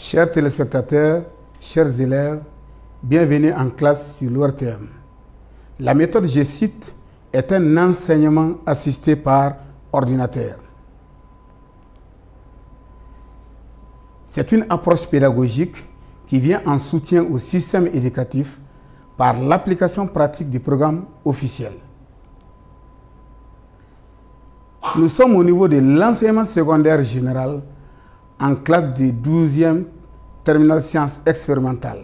Chers téléspectateurs, chers élèves, bienvenue en classe sur l'ORTM. La méthode GCIT est un enseignement assisté par ordinateur. C'est une approche pédagogique qui vient en soutien au système éducatif par l'application pratique du programme officiel. Nous sommes au niveau de l'enseignement secondaire général en classe de 12e terminale sciences expérimentales.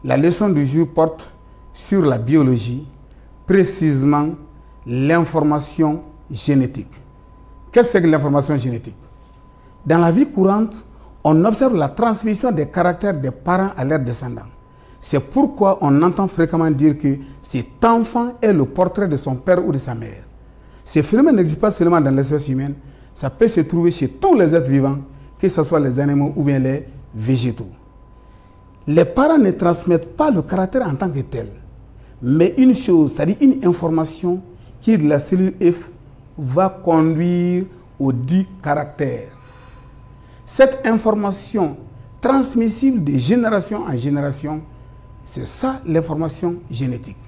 La leçon du jour porte sur la biologie, précisément l'information génétique. Qu'est-ce que l'information génétique? Dans la vie courante, on observe la transmission des caractères des parents à leurs descendants. C'est pourquoi on entend fréquemment dire que cet enfant est le portrait de son père ou de sa mère. Ce phénomène n'existe pas seulement dans l'espèce humaine, ça peut se trouver chez tous les êtres vivants, que ce soit les animaux ou bien les végétaux. Les parents ne transmettent pas le caractère en tant que tel, mais une chose, c'est-à-dire une information qui de la cellule F va conduire au dit caractère. Cette information transmissible de génération en génération, c'est ça l'information génétique.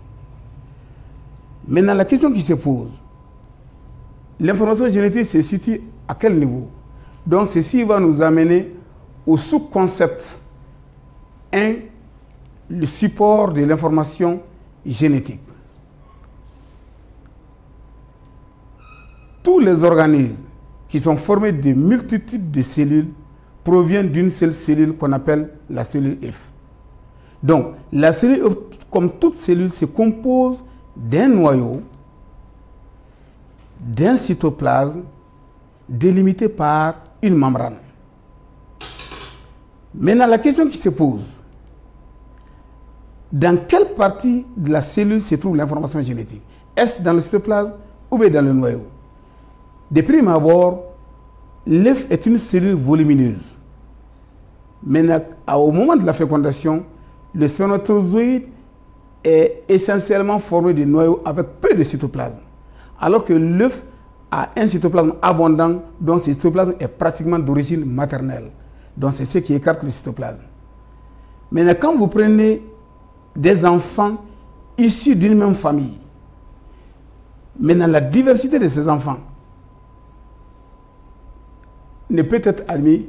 Maintenant, la question qui se pose, l'information génétique se situe à quel niveau? Donc, ceci va nous amener au sous-concept 1, le support de l'information génétique. Tous les organismes qui sont formés de multitudes de cellules proviennent d'une seule cellule qu'on appelle la cellule F. Donc, la cellule F, comme toute cellule, se compose d'un noyau, d'un cytoplasme délimité par une membrane. Maintenant, la question qui se pose, dans quelle partie de la cellule se trouve l'information génétique? Est-ce dans le cytoplasme ou bien dans le noyau? De prime abord, l'œuf est une cellule volumineuse. Maintenant, au moment de la fécondation, le spermatozoïde est essentiellement formé de noyaux avec peu de cytoplasme. Alors que l'œuf a un cytoplasme abondant, dont ce cytoplasme est pratiquement d'origine maternelle. Donc c'est ce qui écarte le cytoplasme. Maintenant, quand vous prenez des enfants issus d'une même famille, maintenant la diversité de ces enfants ne peut être admise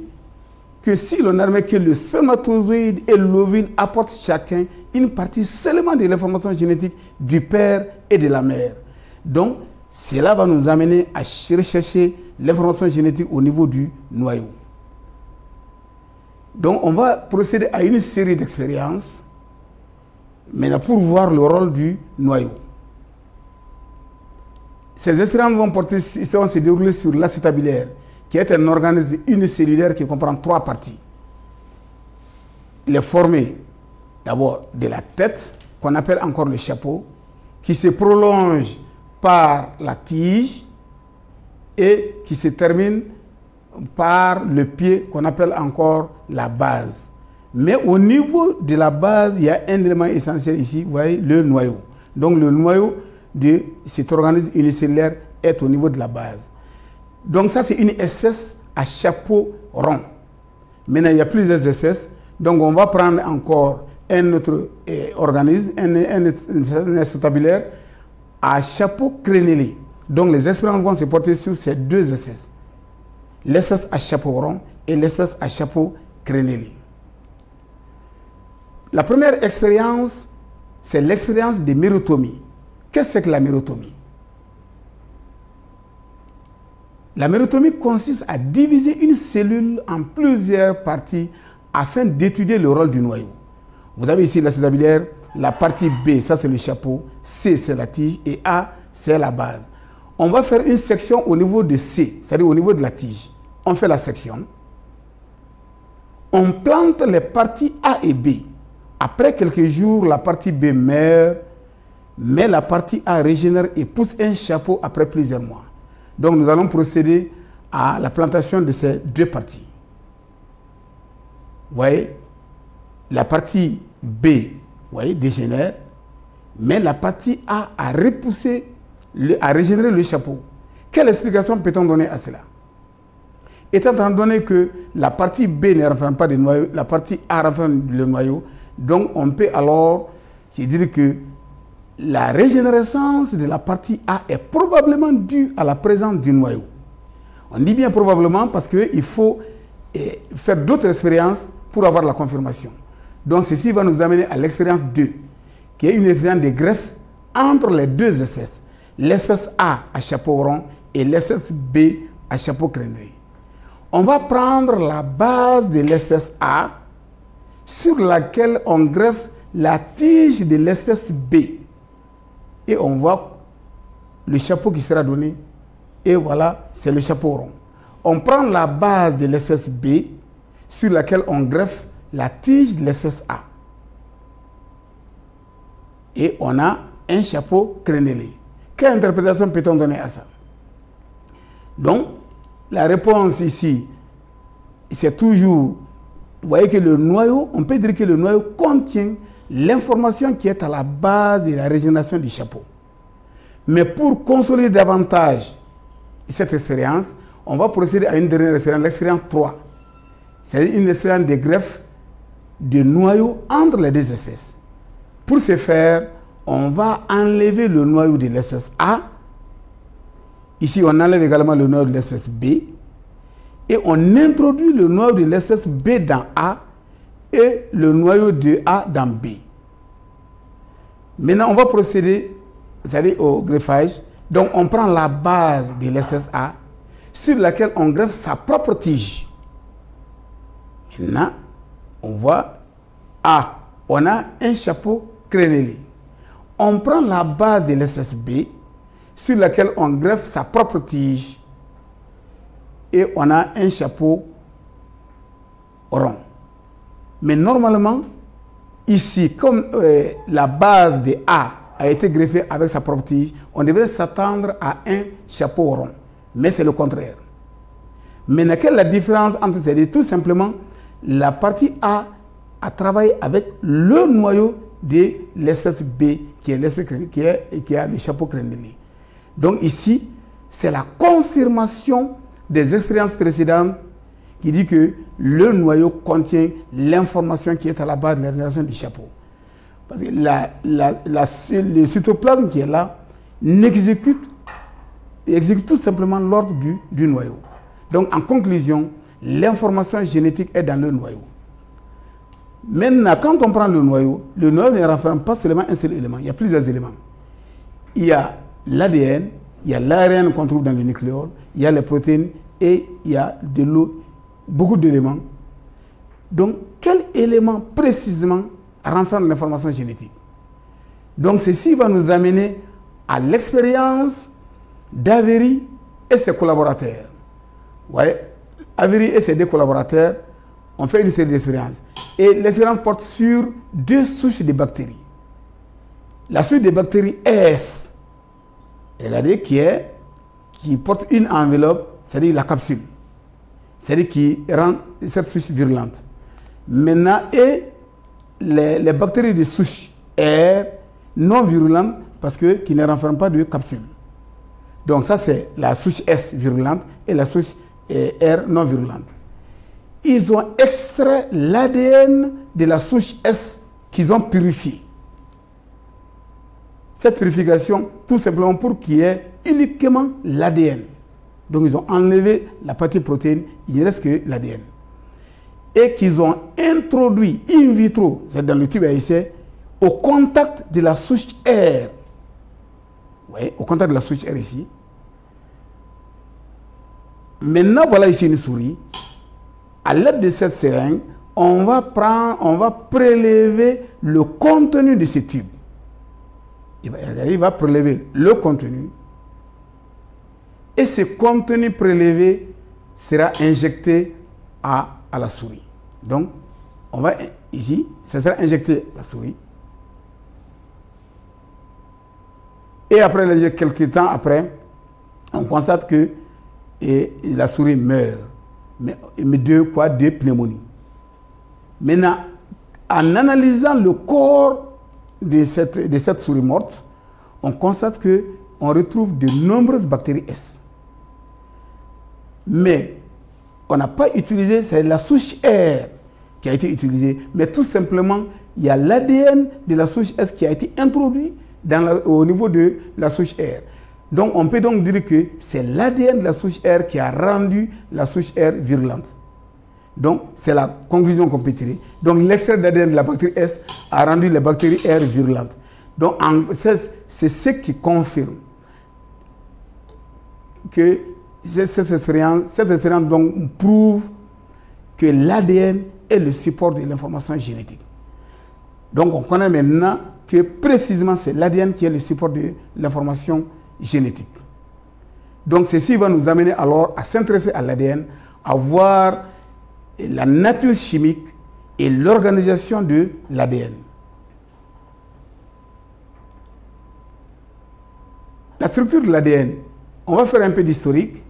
que si l'on admet que le spermatozoïde et l'ovule apportent chacun une partie seulement de l'information génétique du père et de la mère. Donc, cela va nous amener à rechercher l'information génétique au niveau du noyau. Donc, on va procéder à une série d'expériences, maintenant pour voir le rôle du noyau. Ces expériences vont se dérouler sur l'acétabulaire, qui est un organisme unicellulaire qui comprend 3 parties. Il est formé d'abord de la tête, qu'on appelle encore le chapeau, qui se prolonge par la tige et qui se termine par le pied qu'on appelle encore la base. Mais au niveau de la base, il y a un élément essentiel ici, vous voyez, le noyau. Donc le noyau de cet organisme unicellulaire est au niveau de la base. Donc ça, c'est une espèce à chapeau rond. Maintenant, il y a plusieurs espèces. Donc on va prendre encore un autre organisme, un acétabulaire à chapeau crénélé. Donc les expériences vont se porter sur ces 2 espèces. L'espèce à chapeau rond et l'espèce à chapeau crénélé. La première expérience, c'est l'expérience de mérotomie. Qu'est-ce que la mérotomie? La mérotomie consiste à diviser une cellule en plusieurs parties afin d'étudier le rôle du noyau. Vous avez ici l'acétabulaire, la partie B, ça c'est le chapeau, C c'est la tige et A c'est la base. On va faire une section au niveau de C, c'est-à-dire au niveau de la tige. On fait la section. On plante les parties A et B. Après quelques jours, la partie B meurt, mais la partie A régénère et pousse un chapeau après plusieurs mois. Donc nous allons procéder à la plantation de ces 2 parties. Vous voyez, la partie B, vous voyez, dégénère, mais la partie A a repoussé, a régénéré le chapeau. Quelle explication peut-on donner à cela? Étant donné que la partie B ne renferme pas de noyau, la partie A renferme le noyau, donc on peut alors se dire que la régénérescence de la partie A est probablement due à la présence du noyau. On dit bien probablement parce qu'il faut faire d'autres expériences pour avoir la confirmation. Donc ceci va nous amener à l'expérience 2, qui est une expérience de greffe entre les deux espèces. L'espèce A à chapeau rond et l'espèce B à chapeau crénelé. On va prendre la base de l'espèce A sur laquelle on greffe la tige de l'espèce B. Et on voit le chapeau qui sera donné. Et voilà, c'est le chapeau rond. On prend la base de l'espèce B sur laquelle on greffe la tige de l'espèce A. Et on a un chapeau crénelé. Quelle interprétation peut-on donner à ça? Donc, la réponse ici, c'est toujours, vous voyez que le noyau, on peut dire que le noyau contient l'information qui est à la base de la régénération du chapeau. Mais pour consolider davantage cette expérience, on va procéder à une dernière expérience, l'expérience 3. C'est une expérience de greffe de noyaux entre les deux espèces. Pour ce faire, on va enlever le noyau de l'espèce A. Ici, on enlève également le noyau de l'espèce B. Et on introduit le noyau de l'espèce B dans A et le noyau de A dans B. Maintenant, on va procéder, c'est-à-dire au greffage. Donc, on prend la base de l'espèce A sur laquelle on greffe sa propre tige. Maintenant, on voit A. On a un chapeau crénelé. On prend la base de l'espèce B sur laquelle on greffe sa propre tige et on a un chapeau rond. Mais normalement, ici, comme la base de A a été greffée avec sa propre tige, on devrait s'attendre à un chapeau rond. Mais c'est le contraire. Maintenant, quelle est la différence entre ces deux? Tout simplement, la partie A a travaillé avec le noyau de l'espèce B, qui est l'espèce qui a le chapeau crénelé. Donc ici, c'est la confirmation des expériences précédentes qui dit que le noyau contient l'information qui est à la base de la régénération du chapeau. Parce que le cytoplasme qui est là exécute tout simplement l'ordre du noyau. Donc en conclusion, l'information génétique est dans le noyau. Maintenant, quand on prend le noyau ne renferme pas seulement un seul élément, il y a plusieurs éléments. Il y a l'ADN, il y a l'ARN qu'on trouve dans le nucléole, il y a les protéines et il y a de l'eau, beaucoup d'éléments. Donc, quel élément précisément renferme l'information génétique? Donc, ceci va nous amener à l'expérience d'Avery et ses collaborateurs. Vous voyez, Avery et ses deux collaborateurs ont fait une série d'expériences. Et l'expérience porte sur deux souches de bactéries. La souche de bactéries S, regardez, qui porte une enveloppe, c'est-à-dire la capsule. C'est-à-dire qui rend cette souche virulente. Maintenant, et les bactéries de souche R non virulentes parce qui ne renferment pas de capsule. Donc ça, c'est la souche S virulente et la souche R non virulente. Ils ont extrait l'ADN de la souche S qu'ils ont purifié. Cette purification, tout simplement pour qu'il y ait uniquement l'ADN. Donc ils ont enlevé la partie protéine, il ne reste que l'ADN. Et qu'ils ont introduit in vitro, c'est dans le tube à essai, au contact de la souche R. Oui, au contact de la souche R ici. Maintenant, voilà ici une souris. À l'aide de cette seringue, on va prélever le contenu de ce tube. Il va prélever le contenu. Et ce contenu prélevé sera injecté à la souris. Donc, on va ici, ça sera injecté à la souris. Et après, quelques temps après, on constate que la souris meurt. Mais de pneumonie. Maintenant, en analysant le corps de cette souris morte, on constate qu'on retrouve de nombreuses bactéries S. Mais on n'a pas utilisé, c'est la souche R qui a été utilisée, mais tout simplement, il y a l'ADN de la souche S qui a été introduit au niveau de la souche R. Donc, on peut donc dire que c'est l'ADN de la souche R qui a rendu la souche R virulente. Donc, c'est la conclusion qu'on peut tirer. Donc, l'extrait d'ADN de la bactérie S a rendu la bactérie R virulente. Donc, c'est ce qui confirme que cette expérience donc prouve que l'ADN est le support de l'information génétique. Donc, on connaît maintenant que précisément c'est l'ADN qui est le support de l'information génétique. Donc, ceci va nous amener alors à s'intéresser à l'ADN, à voir la nature chimique et l'organisation de l'ADN. La structure de l'ADN, on va faire un peu d'historique.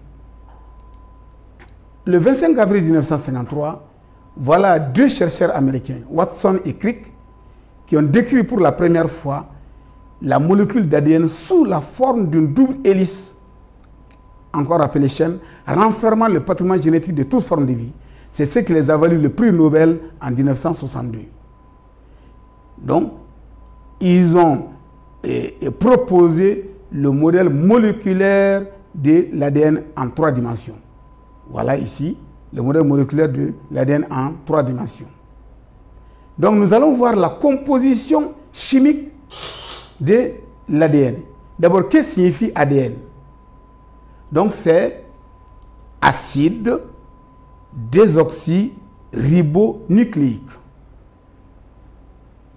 Le 25 avril 1953, voilà deux chercheurs américains, Watson et Crick, qui ont décrit pour la première fois la molécule d'ADN sous la forme d'une double hélice, encore appelée chaîne, renfermant le patrimoine génétique de toute forme de vie. C'est ce qui les a valu le prix Nobel en 1962. Donc, ils ont proposé le modèle moléculaire de l'ADN en 3 dimensions. Voilà ici le modèle moléculaire de l'ADN en 3 dimensions. Donc, nous allons voir la composition chimique de l'ADN. D'abord, qu'est-ce que signifie ADN? Donc, c'est acide désoxyribonucléique.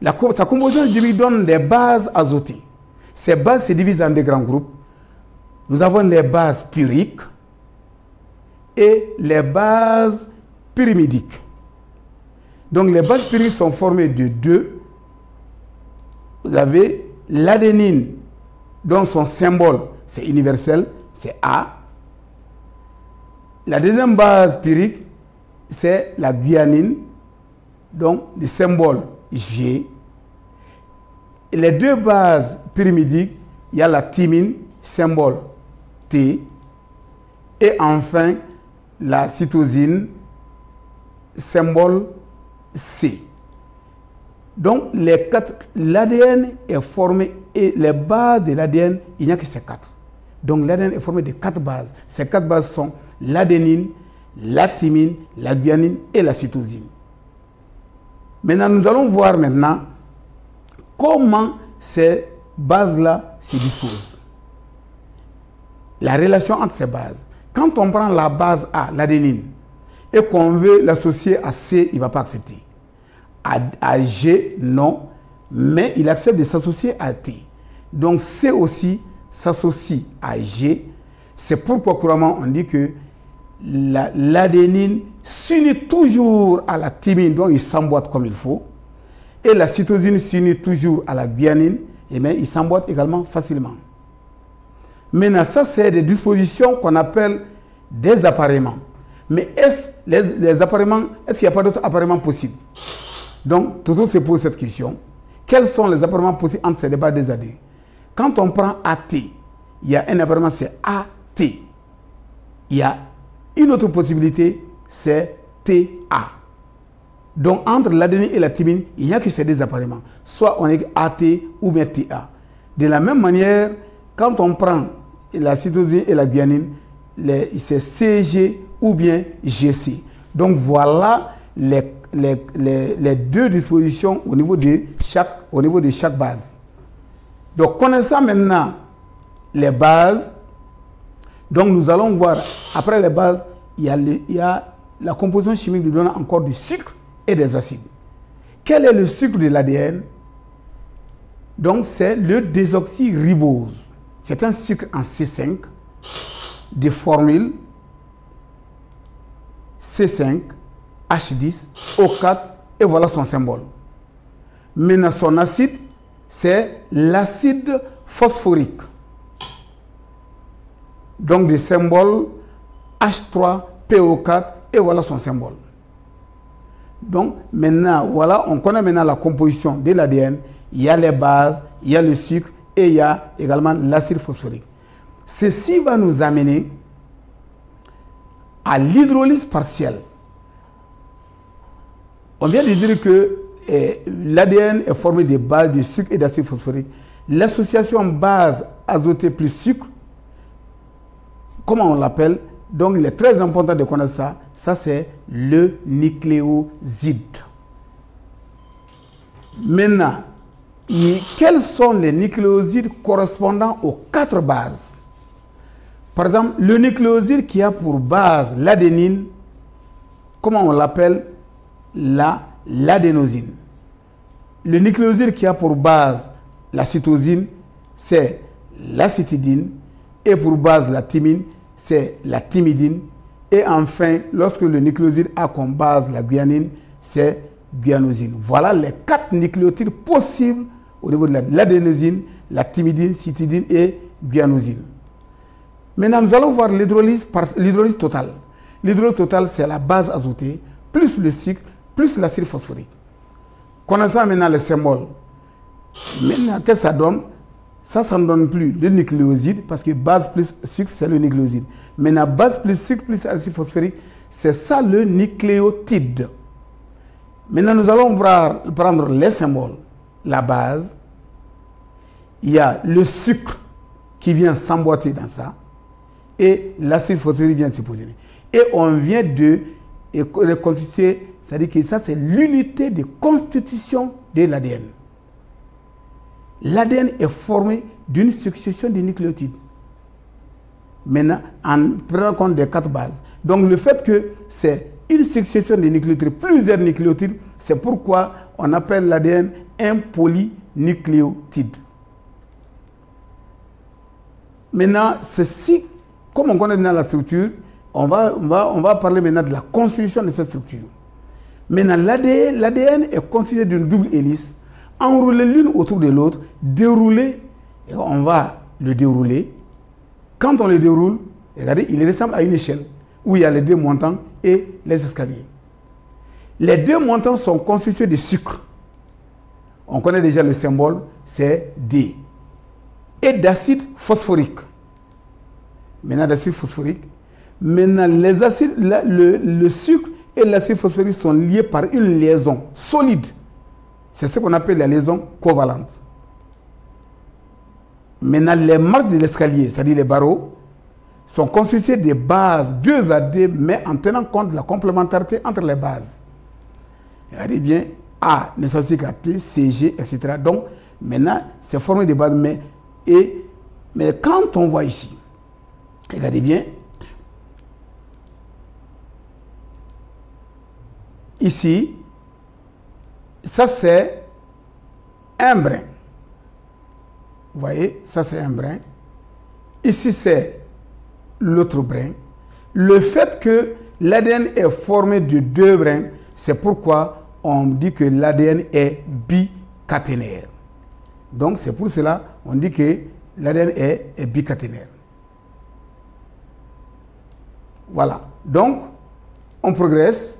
Sa composition chimique donne des bases azotées. Ces bases se divisent en 2 grands groupes. Nous avons les bases puriques et les bases pyrimidiques. Donc les bases puriques sont formées de 2. Vous avez l'adénine, dont son symbole c'est universel, c'est A. La deuxième base pyrique, c'est la guanine, donc le symbole G. Et les 2 bases pyrimidiques, il y a la thymine, symbole T. Et enfin, la cytosine, symbole C. Donc, l'ADN est formé, et les bases de l'ADN, il n'y a que ces 4. Donc, l'ADN est formé de 4 bases. Ces 4 bases sont l'adénine, la thymine, la guanine et la cytosine. Maintenant, nous allons voir maintenant comment ces bases-là se disposent. La relation entre ces bases. Quand on prend la base A, l'adénine, et qu'on veut l'associer à C, il ne va pas accepter. À G, non, mais il accepte de s'associer à T. Donc C aussi s'associe à G. C'est pourquoi couramment on dit que l'adénine s'unit toujours à la thymine, donc il s'emboîte comme il faut. Et la cytosine s'unit toujours à la guanine, et bien il s'emboîte également facilement. Maintenant, ça c'est des dispositions qu'on appelle des appareillements. Mais est-ce les appareillements, est-ce qu'il n'y a pas d'autres appareillements possibles? Donc, toujours se pose cette question. Quels sont les appareillements possibles entre ces débats des AD? Quand on prend AT, il y a un appareillement, c'est AT. Il y a une autre possibilité, c'est TA. Donc, entre l'adénine et la thymine, il n'y a que ces 2 appareillements. Soit on est AT ou bien TA. De la même manière, quand on prend la cytosine et la guanine, c'est CG ou bien GC. Donc, voilà les 2 dispositions au niveau de chaque base. Donc, connaissant maintenant les bases, donc nous allons voir, après les bases, il y a la composition chimique nous donne encore du sucre et des acides. Quel est le sucre de l'ADN? Donc, c'est le désoxyribose. C'est un sucre en C5 de formule C5, H10, O4, et voilà son symbole. Maintenant, son acide, c'est l'acide phosphorique. Donc, des symboles H3, PO4, et voilà son symbole. Donc, maintenant, voilà, on connaît maintenant la composition de l'ADN. Il y a les bases, il y a le sucre, et il y a également l'acide phosphorique. Ceci va nous amener à l'hydrolyse partielle. On vient de dire que l'ADN est formé de bases de sucre et d'acide phosphorique. L'association base azotée plus sucre, comment on l'appelle? Donc il est très important de connaître ça. Ça c'est le nucléoside. Maintenant, quels sont les nucléosides correspondant aux 4 bases? Par exemple, le nucléoside qui a pour base l'adénine, comment on l'appelle? L'adénosine. Le nucléoside qui a pour base la cytosine, c'est l'acétidine. Et pour base la thymine, c'est la thymidine. Et enfin, lorsque le nucléoside a comme base la guanine, c'est guanosine. Voilà les 4 nucléotides possibles au niveau de l'adénosine, la thymidine, cytidine et guanosine. Maintenant, nous allons voir l'hydrolyse totale. L'hydrolyse totale, c'est la base azotée, plus le sucre, plus l'acide phosphorique. Connaissant maintenant les symboles, maintenant, qu'est-ce que ça donne? Ça ne donne plus le nucléoside, parce que base plus sucre, c'est le nucléoside. Maintenant, base plus sucre plus acide phosphorique, c'est ça le nucléotide. Maintenant, nous allons prendre les symboles. La base, il y a le sucre qui vient s'emboîter dans ça, et l'acide phosphorique vient se positionner. Et on vient de constituer, c'est-à-dire que ça, c'est l'unité de constitution de l'ADN. L'ADN est formé d'une succession de nucléotides. Maintenant, en prenant compte des 4 bases. Donc, le fait que c'est une succession de nucléotides, plusieurs nucléotides, c'est pourquoi on appelle l'ADN un polynucléotide. Maintenant, ceci, comme on connaît maintenant la structure, on va parler maintenant de la constitution de cette structure. Maintenant, l'ADN est constitué d'une double hélice, enroulée l'une autour de l'autre, déroulée, et on va le dérouler. Quand on le déroule, regardez, il ressemble à une échelle où il y a les 2 montants et les escaliers. Les 2 montants sont constitués de sucre. On connaît déjà le symbole, c'est D. Et d'acide phosphorique. Maintenant, d'acide phosphorique. Maintenant, les acides, le sucre et l'acide phosphorique sont liés par une liaison solide. C'est ce qu'on appelle la liaison covalente. Maintenant, les marches de l'escalier, c'est-à-dire les barreaux, sont constitués de bases 2AD, mais en tenant compte de la complémentarité entre les bases. Regardez bien, A ne s'associe qu'à T, CG, etc. Donc, maintenant, c'est formé de bases, mais quand on voit ici, regardez bien, ici, ça c'est un brin. Vous voyez, ça c'est un brin. Ici c'est l'autre brin. Le fait que l'ADN est formé de 2 brins, c'est pourquoi on dit que l'ADN est bicaténaire. Donc c'est pour cela qu'on dit que l'ADN est bicaténaire. Voilà. Donc, on progresse.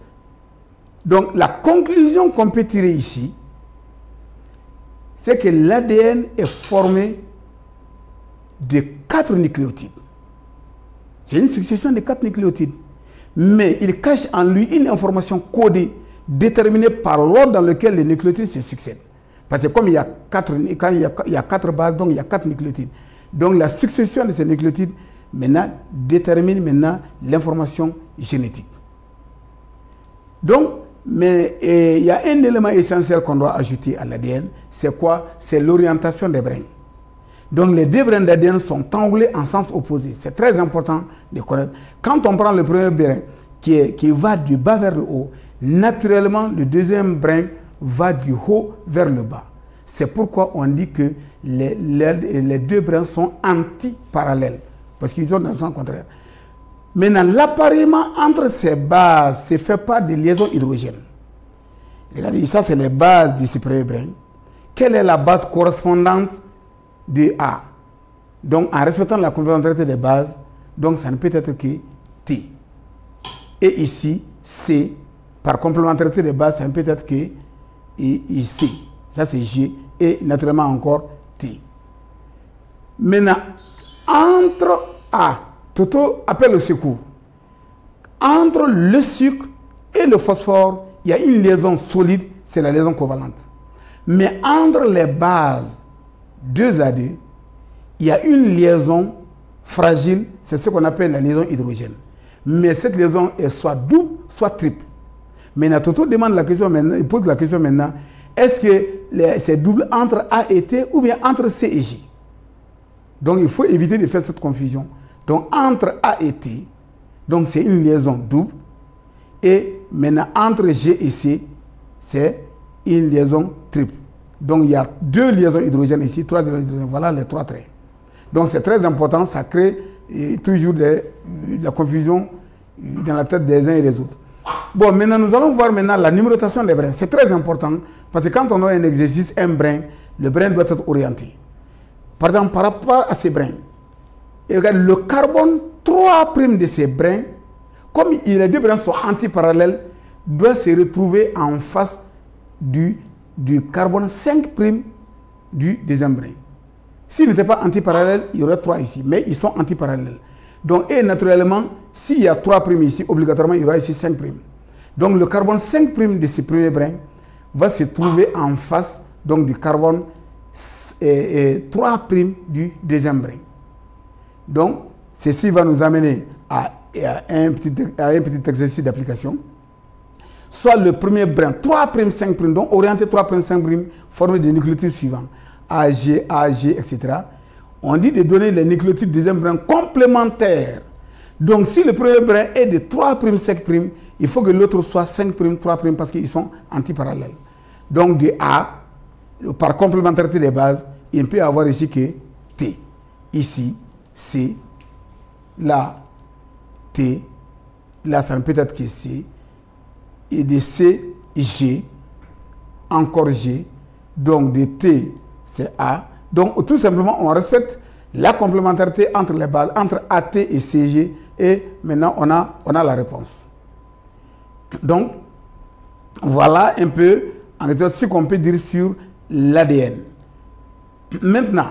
Donc, la conclusion qu'on peut tirer ici, c'est que l'ADN est formé de 4 nucléotides. C'est une succession de 4 nucléotides. Mais il cache en lui une information codée, déterminée par l'ordre dans lequel les nucléotides se succèdent. Parce que comme il y a 4 bases, donc il y a 4 nucléotides. Donc la succession de ces nucléotides maintenant détermine maintenant l'information génétique. Donc, mais il y a un élément essentiel qu'on doit ajouter à l'ADN, c'est quoi? C'est l'orientation des brins. Donc les 2 brins d'ADN sont enroulés en sens opposé. C'est très important de connaître. Quand on prend le premier brin qui va du bas vers le haut, naturellement le deuxième brin va du haut vers le bas. C'est pourquoi on dit que les 2 brins sont antiparallèles, parce qu'ils sont dans le sens contraire. Maintenant, l'appareillement entre ces bases ne se fait pas de liaison hydrogène. Regardez, ça c'est les bases de ce premier brin. Quelle est la base correspondante de A? Donc, en respectant la complémentarité des bases, donc ça ne peut être que T. Et ici, C, par complémentarité des bases, ça ne peut être que C. Ça c'est G. Et naturellement encore T. Maintenant, entre A, Toto appelle au secours. Entre le sucre et le phosphore, il y a une liaison solide, c'est la liaison covalente. Mais entre les bases 2A2, il y a une liaison fragile, c'est ce qu'on appelle la liaison hydrogène. Mais cette liaison est soit double, soit triple. Maintenant, Toto demande la question maintenant, il pose la question maintenant, est-ce que c'est double entre A et T ou bien entre C et G? Donc il faut éviter de faire cette confusion. Donc entre A et T, donc c'est une liaison double. Et maintenant entre G et C, c'est une liaison triple. Donc il y a 2 liaisons hydrogènes ici, 3 liaisons hydrogènes. Voilà les 3 traits. Donc c'est très important, ça crée toujours de la confusion dans la tête des uns et des autres. Bon, maintenant nous allons voir maintenant la numérotation des brins. C'est très important parce que quand on a un exercice, un brin, le brin doit être orienté. Par exemple, par rapport à ces brins, et regarde, le carbone 3' de ces brins, comme les 2 brins sont antiparallèles, doit se retrouver en face du carbone 5' du deuxième brin. S'ils n'étaient pas antiparallèles, il y aurait 3 ici, mais ils sont antiparallèles. Donc, et naturellement, s'il y a 3' ici, obligatoirement, il y aura ici 5'. Donc, le carbone 5' de ces premiers brins va se trouver en face donc, du carbone 3' du deuxième brin. Donc, ceci va nous amener à un petit exercice d'application. Soit le premier brin, 3', 5', donc orienté 3', 5', formé des nucléotides suivants, AG, etc. On dit de donner les nucléotides du deuxième brin complémentaires. Donc, si le premier brin est de 3', 5', il faut que l'autre soit 5', 3' parce qu'ils sont antiparallèles. Donc, de A, par complémentarité des bases, il ne peut y avoir ici que T. Ici, C, là, T, là, ça ne peut être que C, et de C, G, encore G, donc de T, c'est A. Donc, tout simplement, on respecte la complémentarité entre les bases, entre AT et CG, et maintenant, on a la réponse. Donc, voilà un peu, en fait, ce qu'on peut dire sur l'ADN. Maintenant,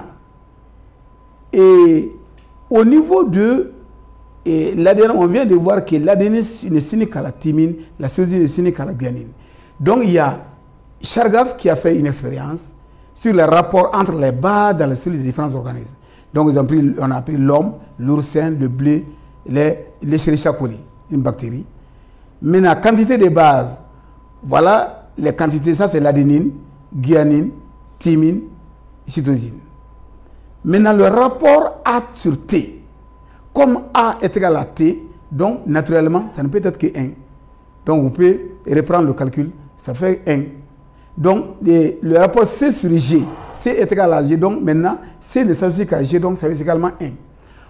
et au niveau de l'ADN, on vient de voir que l'ADN ne s'unit qu'à la thymine, la cellulose ne s'unit qu'à la guanine. Donc, il y a Chargaff qui a fait une expérience sur les rapports entre les bases dans les cellules des différents organismes. Donc, on a pris l'homme, l'oursin, le blé, les Escherichia coli, une bactérie. Maintenant, quantité de bases, voilà les quantités, ça c'est l'adénine, guanine, thymine, cytosine. Maintenant, le rapport A sur T, comme A est égal à T, donc naturellement, ça ne peut être que 1. Donc, vous pouvez reprendre le calcul, ça fait 1. Donc, le rapport C sur G, C est égal à G, donc maintenant, C ne s'associe qu'à G, donc ça fait également 1.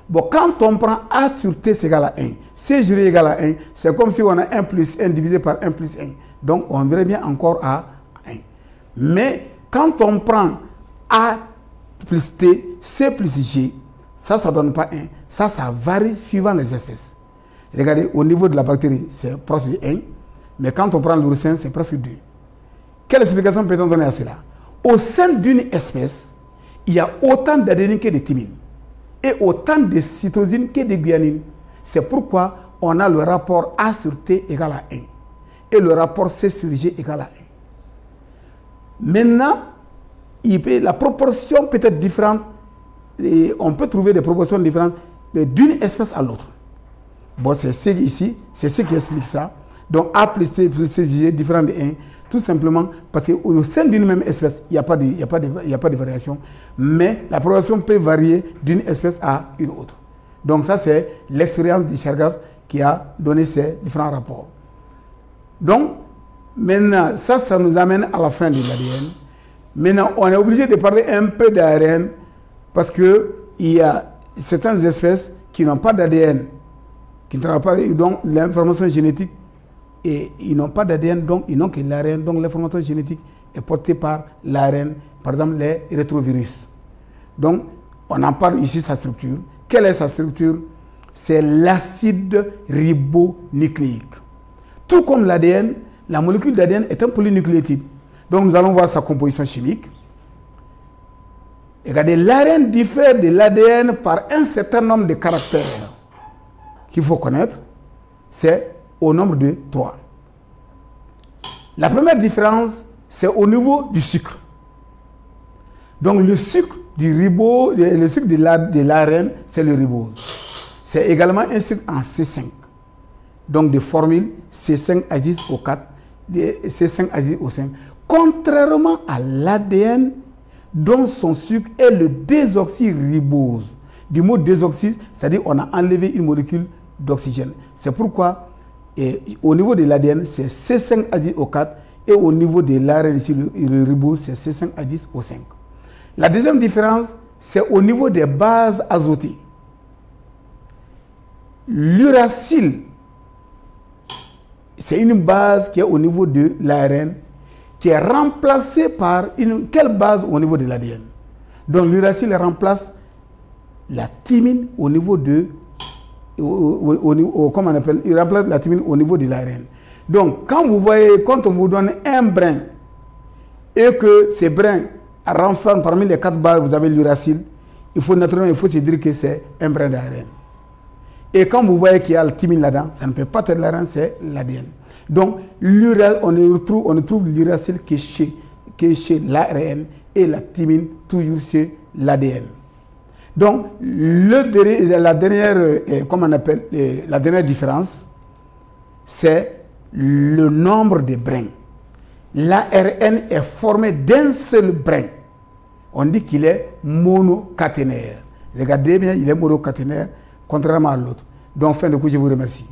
Bon, quand on prend A sur T, c'est égal à 1. C sur G égal à 1, c'est comme si on a 1 plus 1 divisé par 1 plus 1. Donc, on verrait bien encore à 1. Mais, quand on prend A plus T, C plus G, ça ne donne pas 1. Ça varie suivant les espèces. Regardez, au niveau de la bactérie, c'est proche de 1. Mais quand on prend l'oursin, c'est presque 2. Quelle explication peut-on donner à cela? Au sein d'une espèce, il y a autant d'adénine que de thymine et autant de cytosine que de guanine. C'est pourquoi on a le rapport A sur T égal à 1 et le rapport C sur G égal à 1. Maintenant, la proportion peut être différente et on peut trouver des proportions différentes d'une espèce à l'autre. Bon, c'est ici, c'est ce qui explique ça. Donc A plus T plus C G est différent de 1. Tout simplement parce qu'au sein d'une même espèce, il n'y a pas de variation, mais la proportion peut varier d'une espèce à une autre. Donc ça, c'est l'expérience de Chargaff qui a donné ces différents rapports. Donc, maintenant, ça nous amène à la fin de l'ADN. Maintenant, on est obligé de parler un peu d'ARN parce qu'il y a certaines espèces qui n'ont pas d'ADN, qui ne travaillent pas, donc l'information génétique, et ils n'ont pas d'ADN, donc ils n'ont que l'ARN. Donc l'information génétique est portée par l'ARN, par exemple les rétrovirus. Donc on en parle ici, sa structure. Quelle est sa structure? C'est l'acide ribonucléique. Tout comme l'ADN, la molécule d'ADN est un polynucléotide. Donc nous allons voir sa composition chimique. Regardez, l'ARN diffère de l'ADN par un certain nombre de caractères qu'il faut connaître. c'est au nombre de 3. La première différence, c'est au niveau du sucre. Donc le sucre du ribose, le sucre de l'arène, c'est le ribose. C'est également un sucre en C5. Donc de formule C5H10O4, C5H10O5. Contrairement à l'ADN, dont son sucre est le désoxyribose. Du mot désoxy, c'est-à-dire qu'on a enlevé une molécule d'oxygène. C'est pourquoi au niveau de l'ADN, c'est C5H10O4 et au niveau de l'ARN, ici, le ribose, c'est C5H10O5. La deuxième différence, c'est au niveau des bases azotées. L'uracile, c'est une base qui est au niveau de l'ARN, qui est remplacée par quelle base au niveau de l'ADN? Donc l'uracile remplace la thymine au niveau de comment on appelle, il remplace la thymine au niveau de l'ARN. Donc quand vous voyez, quand on vous donne un brin et que ces brins renferment parmi les 4 bases, vous avez l'uracile, il faut naturellement se dire que c'est un brin d'ARN. Et quand vous voyez qu'il y a la thymine là-dedans, ça ne peut pas être l'ARN, c'est l'ADN. Donc on trouve l'uracile qui est chez l'ARN et la thymine toujours chez l'ADN. Donc, la dernière différence, c'est le nombre de brins. L'ARN est formé d'un seul brin. On dit qu'il est monocaténaire. Regardez bien, il est monocaténaire, contrairement à l'autre. Donc, fin de coup, je vous remercie.